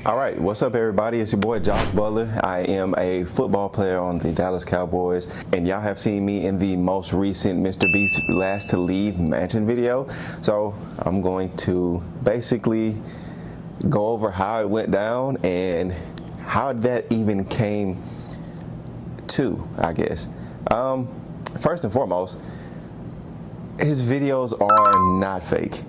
All right, what's up everybody? It's your boy Josh Butler. I am a football player on the Dallas Cowboys, and y'all have seen me in the most recent Mrbeast Last to Leave mansion video. So I'm going to basically go over how it went down and how that even came to, I guess. First and foremost, his videos are not fake.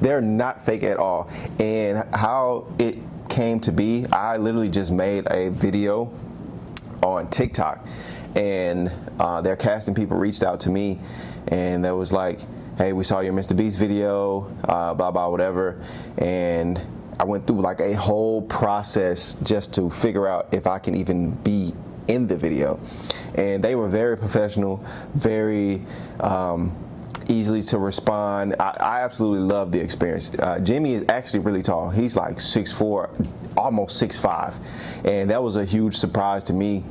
They're not fake at all. And how it came to be, I literally just made a video on TikTok, and their casting people reached out to me, and they was like, hey, we saw your Mrbeast video, blah blah whatever, and I went through like a whole process just to figure out if I can even be in the video. And they were very professional, very easily to respond. I absolutely love the experience. Jimmy is actually really tall. He's like 6'4", almost 6'5", and that was a huge surprise to me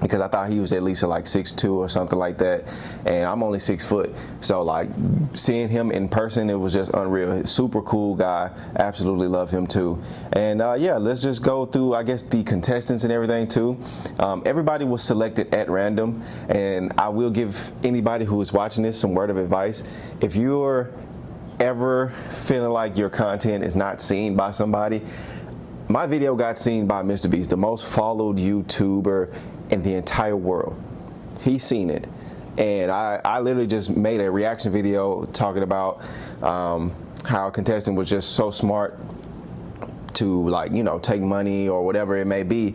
because I thought he was at least like 6'2" or something like that, and I'm only 6 foot. So like seeing him in person, it was just unreal. Super cool guy. Absolutely love him too. And yeah, let's just go through, I guess, the contestants and everything too. Everybody was selected at random, and I will give anybody who is watching this some word of advice. If you're ever feeling like your content is not seen by somebody, my video got seen by Mrbeast, the most followed YouTuber in the entire world. He's seen it, and I literally just made a reaction video talking about how a contestant was just so smart to, like, you know, take money or whatever it may be.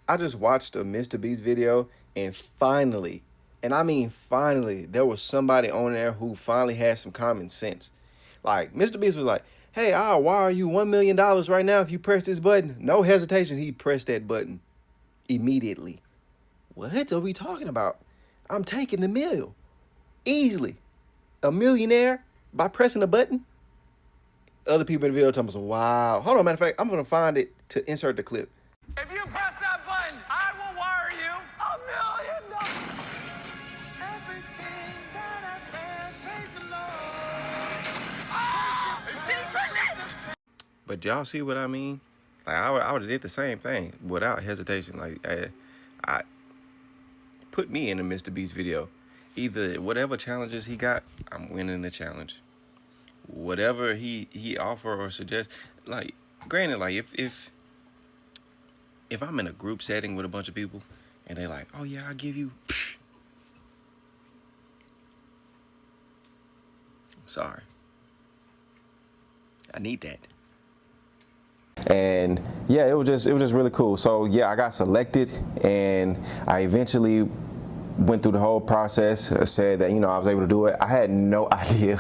I just watched a Mrbeast video, and finally, and I mean finally, there was somebody on there who finally had some common sense. Like, Mrbeast was like, hey, I'll wire you $1 million right now if you press this button. No hesitation, he pressed that button immediately. What are we talking about? I'm taking the meal easily. A millionaire by pressing a button? Other people in the video talking about, wow. Hold on, matter of fact, I'm gonna find it to insert the clip. If you press that button, I will wire you $1 million. Everything that I have, praise the Lord. Oh, Jesus, nigga. But y'all see what I mean? Like, I would have did the same thing without hesitation. Like, I put me in a Mrbeast video. Either whatever challenges he got, I'm winning the challenge. Whatever he offer or suggest, like, granted, like if I'm in a group setting with a bunch of people and they like, oh yeah, I'll give you, I'm sorry, I need that. And yeah, it was just really cool. So yeah, I got selected, and I eventually went through the whole process. I said that, you know, I was able to do it. I had no idea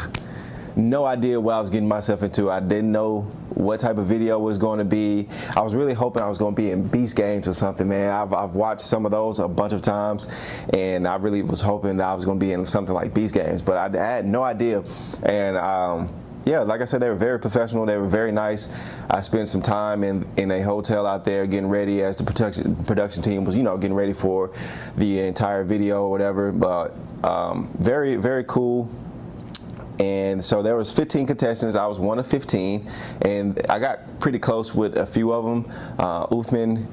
what I was getting myself into. I didn't know what type of video was going to be. I was really hoping I was going to be in Beast games or something, man. I've watched some of those a bunch of times, and I really was hoping that I was going to be in something like Beast games, but I had no idea. And yeah, like I said, they were very professional. They were very nice. I spent some time in a hotel out there getting ready as the production team was, you know, getting ready for the entire video or whatever. But very, very cool. And so there was 15 contestants. I was one of 15, and I got pretty close with a few of them. Uthman,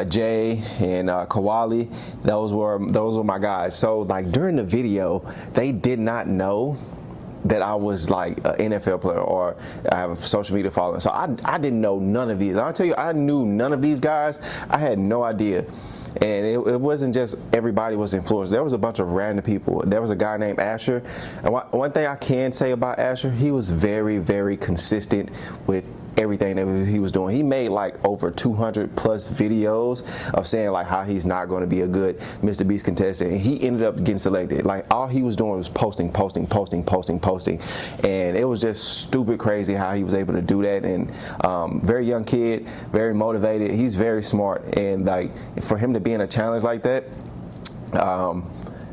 Jay, and Kawali. Those were my guys. So like during the video, they did not know that I was like an NFL player or I have a social media following. So I didn't know none of these. I'll tell you, I knew none of these guys. I had no idea. And it wasn't just everybody was influenced. There was a bunch of random people. There was a guy named Asher. And one thing I can say about Asher, he was very, very consistent with everything that he was doing. He made like over 200 plus videos of saying like how he's not going to be a good Mrbeast contestant, and he ended up getting selected. Like all he was doing was posting, and it was just stupid crazy how he was able to do that. And very young kid, very motivated. He's very smart, and like for him to be in a challenge like that,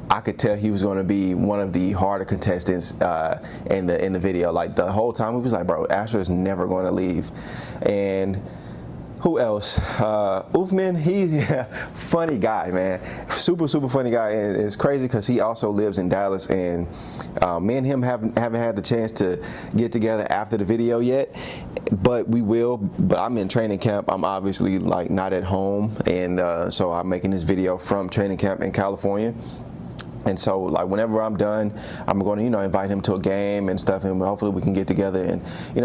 I could tell he was going to be one of the harder contestants in the video. Like the whole time, he was like, "Bro, Asher is never going to leave." And who else? Uthman, he's a funny guy, man. Super funny guy, and it's crazy because he also lives in Dallas, and me and him haven't had the chance to get together after the video yet. but we will. But I'm in training camp. I'm obviously like not at home, and so I'm making this video from training camp in California. And so, like, whenever I'm done, I'm going to, invite him to a game and stuff, and hopefully we can get together and,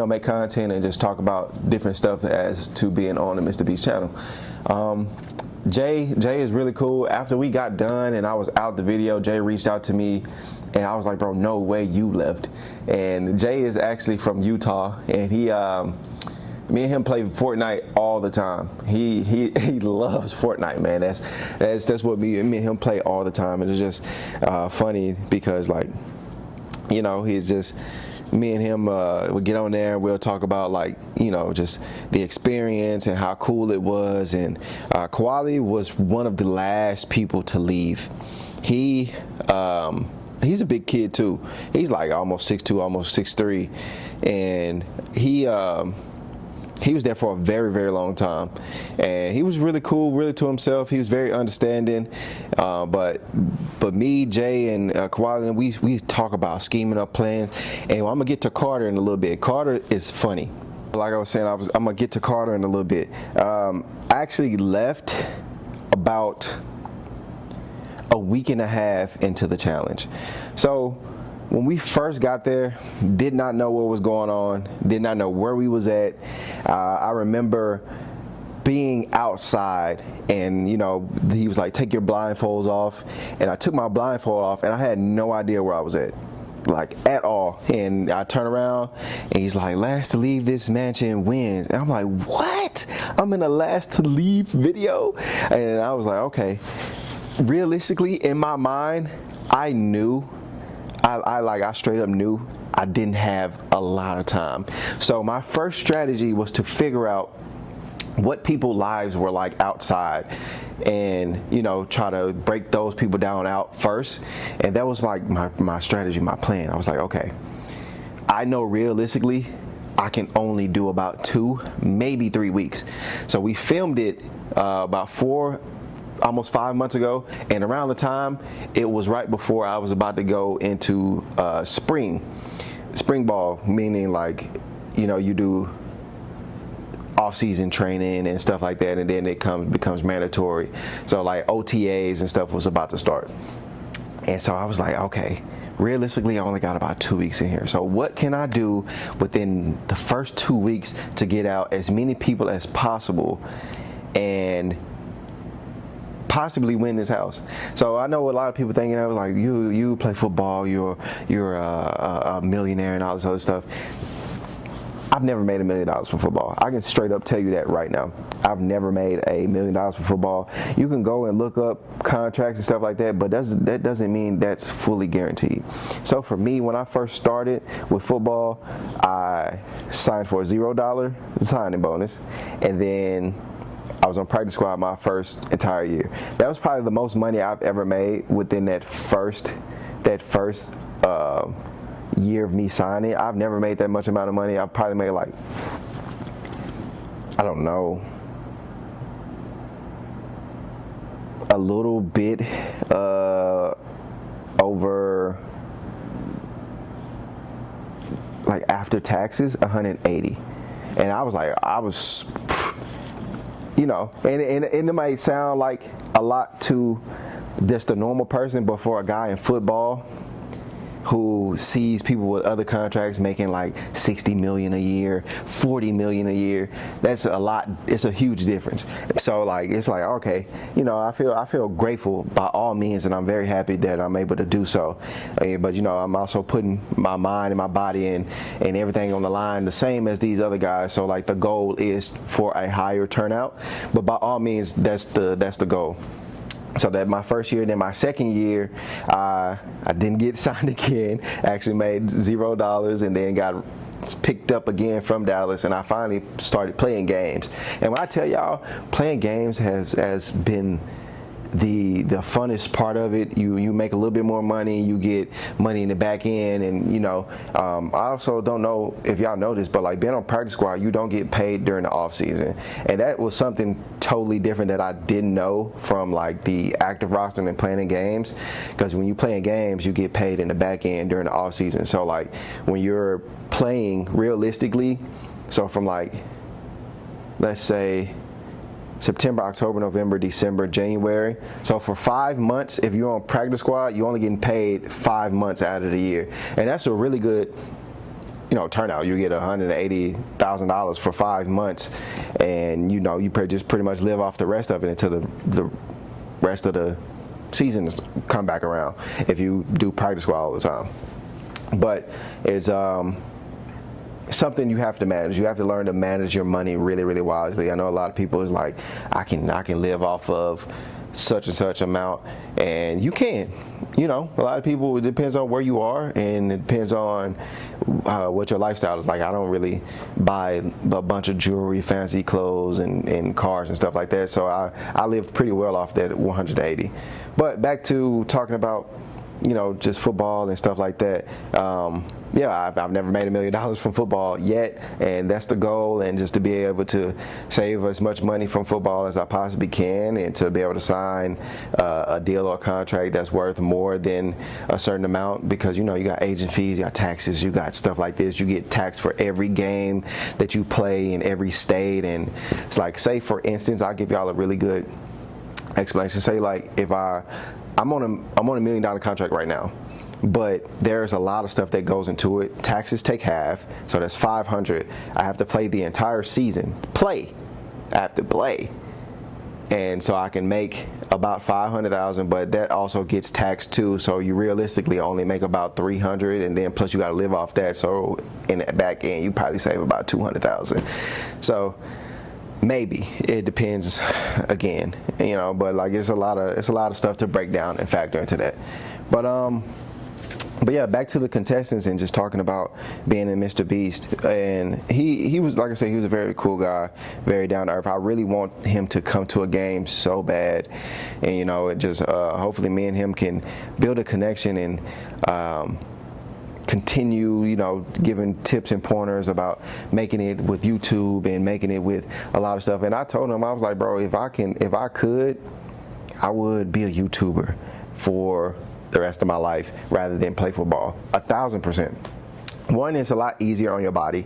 make content and just talk about different stuff as to being on the Mrbeast channel. Jay is really cool. After we got done and I was out the video, Jay reached out to me, and I was like, bro, no way you left. And Jay is actually from Utah, and me and him play Fortnite all the time. He loves Fortnite, man. That's what me and him play all the time. And it's just funny because, like, he's just, me and him would get on there and we'll talk about, like, just the experience and how cool it was. And Koali was one of the last people to leave. He's a big kid too. He's like almost 6'2", almost 6'3", and he was there for a very, very long time, and he was really cool, really to himself. He was very understanding, but me, Jay, and Koali, we talk about scheming up plans, and I'm gonna get to Carter in a little bit. Carter is funny. Like I was saying, I'm gonna get to Carter in a little bit. I actually left about a week and a half into the challenge. So when we first got there, did not know what was going on, did not know where we was at. I remember being outside, and he was like, take your blindfolds off, and I took my blindfold off, and I had no idea where I was at, like, at all. And I turn around, and he's like, last to leave this mansion wins. And I'm like, what? I'm in a last to leave video? And I was like, okay. Realistically, in my mind, I knew, I straight up knew I didn't have a lot of time. So my first strategy was to figure out what people's lives were like outside, and try to break those people down out first. And that was like my strategy, my plan. I was like, okay, I know realistically I can only do about 2, maybe 3 weeks. So we filmed it about 4, almost 5 months ago, and around the time, it was right before I was about to go into spring ball, meaning, like, you do off-season training and stuff like that, and then it becomes mandatory. So, like, OTAs and stuff was about to start, and so I was like, okay, realistically I only got about 2 weeks in here. So what can I do within the first 2 weeks to get out as many people as possible and possibly win this house? So I know a lot of people thinking, I was like, you play football, you're a millionaire and all this other stuff. I've never made $1 million for football. I can straight up tell you that right now. I've never made $1 million for football. You can go and look up contracts and stuff like that, but that doesn't mean that's fully guaranteed. So for me, when I first started with football, I signed for a $0 signing bonus, and then I was on practice squad my first entire year. That was probably the most money I've ever made within that first year of me signing. I've never made that much amount of money. I've probably made, like, I don't know, a little bit over, like, after taxes, 180. And I was like, and it might sound like a lot to just a normal person, but for a guy in football who sees people with other contracts making like 60 million a year, 40 million a year, that's a lot. It's a huge difference. So, like, it's like, okay, I feel grateful by all means, and I'm very happy that I'm able to do so. But I'm also putting my mind and my body and everything on the line, the same as these other guys. So, like, the goal is for a higher turnout, but by all means, that's the goal. So that my first year, then my second year, I didn't get signed again. Actually made $0, and then got picked up again from Dallas, and I finally started playing games. And when I tell y'all, playing games has been the funnest part of it. You make a little bit more money, you get money in the back end, and I also don't know if y'all know this, but like being on practice squad, you don't get paid during the off season, and that was something totally different that I didn't know from like the active roster and playing in games, because when you play in games, you get paid in the back end during the off season. So like when you're playing, realistically, So from like, let's say September, October, November, December, January. So for 5 months, if you're on practice squad, you're only getting paid 5 months out of the year. And that's a really good, turnout. You get $180,000 for 5 months, and you just pretty much live off the rest of it until the rest of the season come back around if you do practice squad all the time. But it's something you have to manage. You have to learn to manage your money really, really wisely. I know a lot of people is like, I can live off of such and such amount, and you can. A lot of people, it depends on where you are, and it depends on what your lifestyle is like. I don't really buy a bunch of jewelry, fancy clothes, and cars and stuff like that. So I live pretty well off that 180. But back to talking about just football and stuff like that. I've never made $1 million from football yet, and that's the goal. And just to be able to save as much money from football as I possibly can, and to be able to sign a deal or a contract that's worth more than a certain amount, because you got agent fees, you got taxes, you got stuff like this. You get taxed for every game that you play in every state, and it's like, say for instance, I'll give y'all a really good explanation. Say like if I'm on a $1 million contract right now, but there's a lot of stuff that goes into it. Taxes take half, so that's $500. I have to play the entire season. I have to play, and so I can make about $500,000, but that also gets taxed too. So you realistically only make about $300, and then plus you got to live off that. So in the back end, you probably save about $200,000. So maybe it depends again, but like it's a lot of stuff to break down and factor into that. But yeah, back to the contestants and just talking about being in Mrbeast. And he was, like I said, he was a very cool guy, very down to earth. I really want him to come to a game so bad, and it just hopefully me and him can build a connection and continue, giving tips and pointers about making it with YouTube and making it with a lot of stuff. And I told him, I was like, bro, if I could, I would be a YouTuber for the rest of my life rather than play football. 1,000%. One, it's a lot easier on your body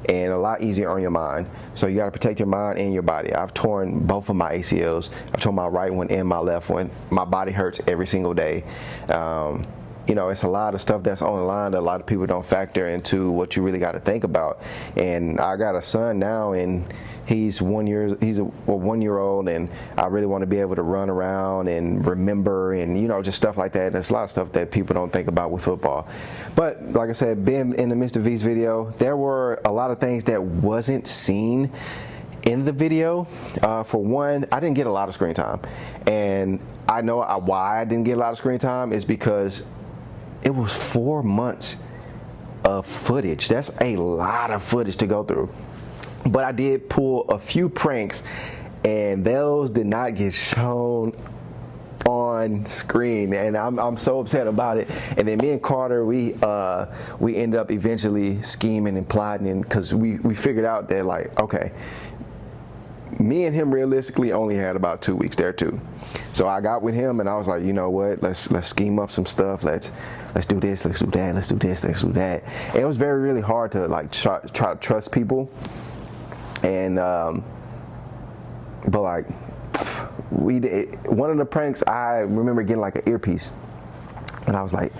and a lot easier on your mind. So you got to protect your mind and your body. I've torn both of my ACLs. I've torn my right one and my left one. My body hurts every single day. It's a lot of stuff that's on the line that a lot of people don't factor into what you really got to think about. And I got a son now, and he's a 1 year old, and I really want to be able to run around and remember, and just stuff like that. There's a lot of stuff that people don't think about with football. But like I said, being in the Mrbeast video, there were a lot of things that wasn't seen in the video. For one, I didn't get a lot of screen time, and I know why I didn't get a lot of screen time is because it was 4 months of footage. That's a lot of footage to go through. But I did pull a few pranks, and those did not get shown on screen, and I'm so upset about it. And then me and Carter, we ended up eventually scheming and plotting, because we figured out that, like, okay, me and him realistically only had about 2 weeks there too. So I got with him, and I was like, you know what, let's scheme up some stuff. Let's do this, let's do that, let's do this, let's do that. And it was really hard to like try to trust people. And but like we did one of the pranks. I remember getting like an earpiece, and I was like,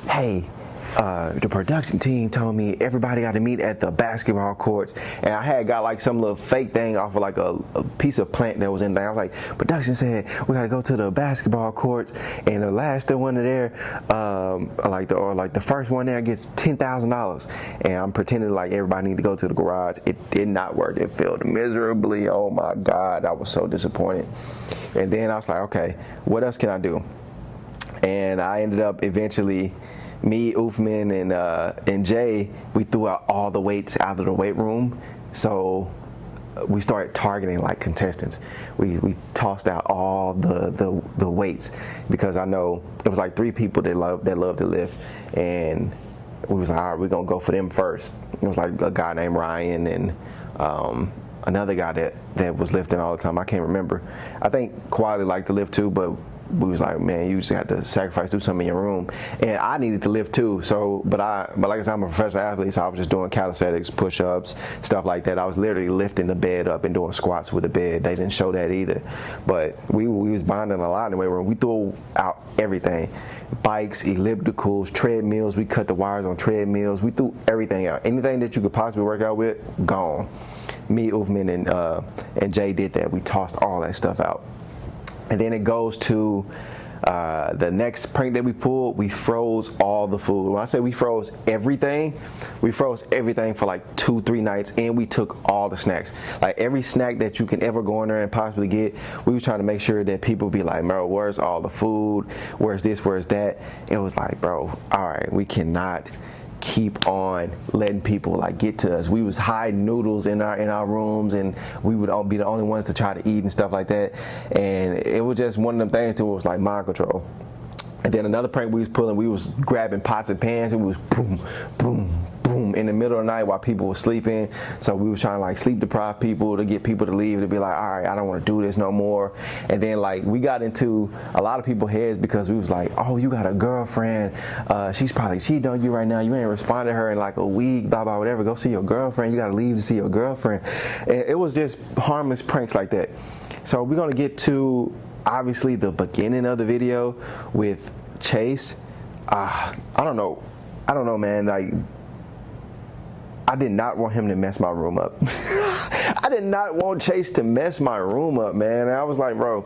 hey, the production team told me everybody got to meet at the basketball courts, and I had got like some little fake thing off of like a piece of plant that was in there. I was like, production said we got to go to the basketball courts, and the last one there, like the first one there gets $10,000, and I'm pretending like everybody need to go to the garage. It did not work. It failed miserably. Oh my God, I was so disappointed. And then I was like, okay, what else can I do? And I ended up eventually, me, Oofman, and Jay, we threw out all the weights out of the weight room. So we started targeting like contestants. We tossed out all the weights, because I know it was like 3 people that love to lift, and we was like, all right, we're gonna go for them first. It was like a guy named Ryan and another guy that was lifting all the time. I can't remember. I think Quality liked to lift too, but we was like, man, you just had to sacrifice, do something in your room. And I needed to lift too. So, but like I said, I'm a professional athlete, so I was just doing calisthenics, push-ups, stuff like that. I was literally lifting the bed up and doing squats with the bed. They didn't show that either. But we was bonding a lot in the weight room. We threw out everything. Bikes, ellipticals, treadmills. We cut the wires on treadmills. We threw everything out. Anything that you could possibly work out with, gone. Me, Ufman, and Jay did that. We tossed all that stuff out. And then it goes to the next prank that we pulled. We froze all the food. When I say we froze everything for like 2-3 nights, and we took all the snacks. Like every snack that you can ever go in there and possibly get, we was trying to make sure that people be like, bro, where's all the food? Where's this? Where's that? It was like, bro, all right, we cannot keep on letting people like get to us. We was hiding noodles in our rooms, and we would all be the only ones to try to eat and stuff like that. And it was just one of them things that was like mind control. And then another prank we was pulling, we was grabbing pots and pans, and we was boom, boom, boom in the middle of the night while people were sleeping. So we was trying to like sleep deprive people to get people to leave, to be like, all right, I don't want to do this no more. And then like we got into a lot of people's heads because we was like, oh, you got a girlfriend, she's probably cheating on you right now, you ain't responded to her in like a week, blah blah whatever, go see your girlfriend, you gotta leave to see your girlfriend. And it was just harmless pranks like that. So we're gonna get to obviously the beginning of the video with Chase. I don't know, man. Like, I did not want him to mess my room up. I did not want Chase to mess my room up, man. And I was like, bro,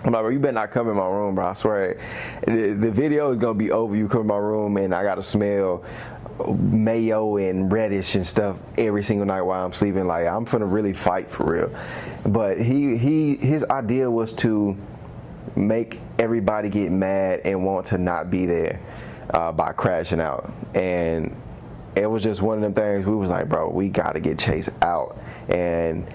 you better not come in my room, bro. I swear, the video is gonna be over. You come in my room, and I gotta smell mayo and reddish and stuff every single night while I'm sleeping. Like, I'm finna really fight for real. But his idea was to make everybody get mad and want to not be there by crashing out. And it was just one of them things. We was like, bro, we gotta get Chase out. And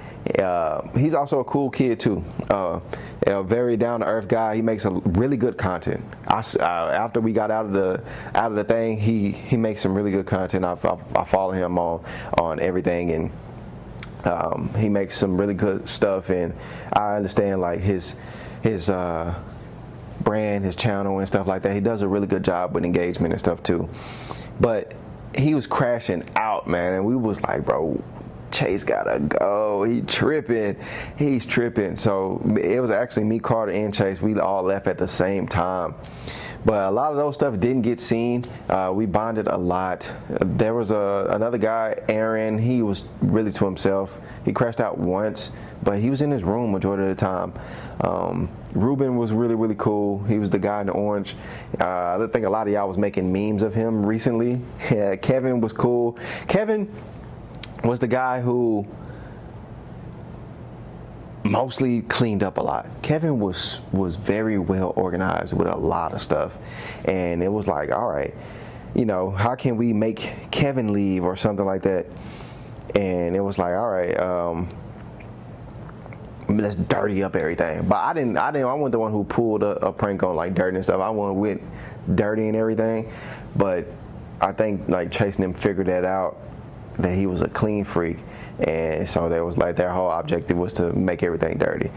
he's also a cool kid too. A very down to earth guy. He makes a really good content. After we got out of the thing, he makes some really good content. I follow him on everything, and he makes some really good stuff. And I understand like his brand, his channel and stuff like that. He does a really good job with engagement and stuff too. But he was crashing out, man, and we was like, bro, Chase gotta go. He's tripping. So it was actually me, Carter, and Chase. We all left at the same time. But a lot of those stuff didn't get seen. We bonded a lot. There was another guy, Aaron. He was really to himself. He crashed out once, but he was in his room majority of the time. Ruben was really, really cool. He was the guy in the orange. I think a lot of y'all was making memes of him recently. Yeah, Kevin was cool. Kevin was the guy who mostly cleaned up a lot. Kevin was very well organized with a lot of stuff. And it was like, all right, you know, how can we make Kevin leave or something like that? And it was like, all right, let's dirty up everything. But I wasn't the one who pulled a prank on like dirt and stuff. I went dirty and everything. But I think like Chase and them figured that out, that he was a clean freak. And so there was like their whole objective was to make everything dirty.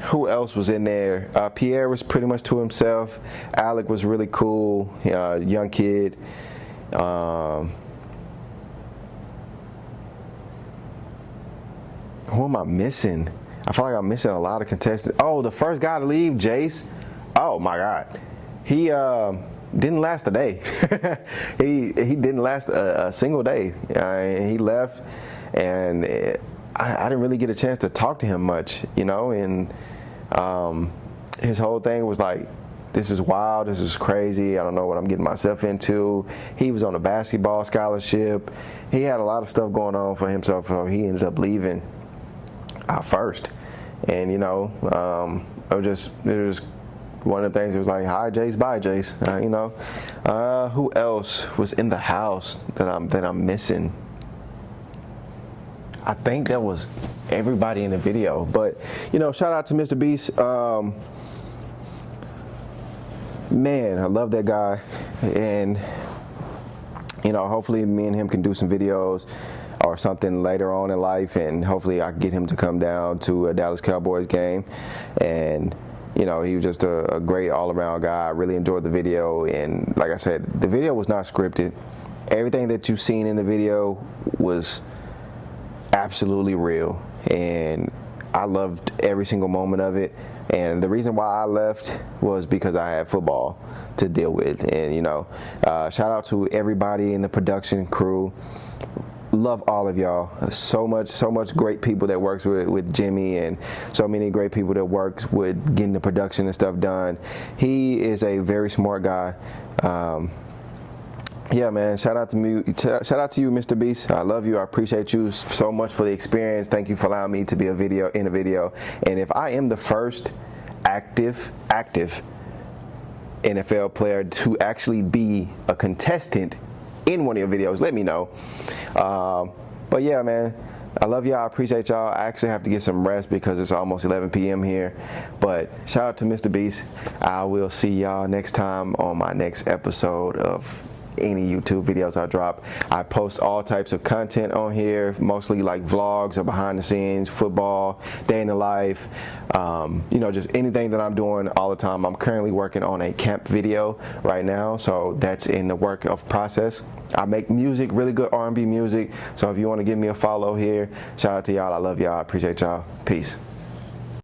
Who else was in there? Pierre was pretty much to himself. Alec was really cool, young kid. Who am I missing? I feel like I'm missing a lot of contestants. Oh, the first guy to leave, Jace. Oh my God, he didn't last a day. he didn't last a single day. He left, and I didn't really get a chance to talk to him much, you know. And his whole thing was like, this is wild, this is crazy, I don't know what I'm getting myself into. He was on a basketball scholarship. He had a lot of stuff going on for himself, so he ended up leaving first. And you know, it was just one of the things. It was like, hi Jace, bye Jace. You know, who else was in the house that I'm missing? I think that was everybody in the video. But you know, shout out to Mrbeast. Man, I love that guy, and you know, hopefully me and him can do some videos or something later on in life, and hopefully I can get him to come down to a Dallas Cowboys game. And you know, he was just a great all-around guy. I really enjoyed the video, and like I said, the video was not scripted. Everything that you've seen in the video was absolutely real, and I loved every single moment of it. And the reason why I left was because I had football to deal with. And you know, shout out to everybody in the production crew. Love all of y'all. So much great people that works with Jimmy, and so many great people that works with getting the production and stuff done. He is a very smart guy. Yeah, man, shout out to you, Mr. Beast. I love you. I appreciate you so much for the experience. Thank you for allowing me to be in a video. And if I am the first active NFL player to actually be a contestant in one of your videos, let me know. But yeah, man, I love y'all. I appreciate y'all. I actually have to get some rest because it's almost 11 p.m. here. But shout out to Mr. Beast. I will see y'all next time on my next episode of any YouTube videos I drop. I post all types of content on here, mostly like vlogs or behind the scenes, football, day in the life, you know, just anything that I'm doing all the time. I'm currently working on a camp video right now, so that's in the work of process. I make music, really good R&B music, so if you want to give me a follow here, shout out to y'all. I love y'all. I appreciate y'all. Peace.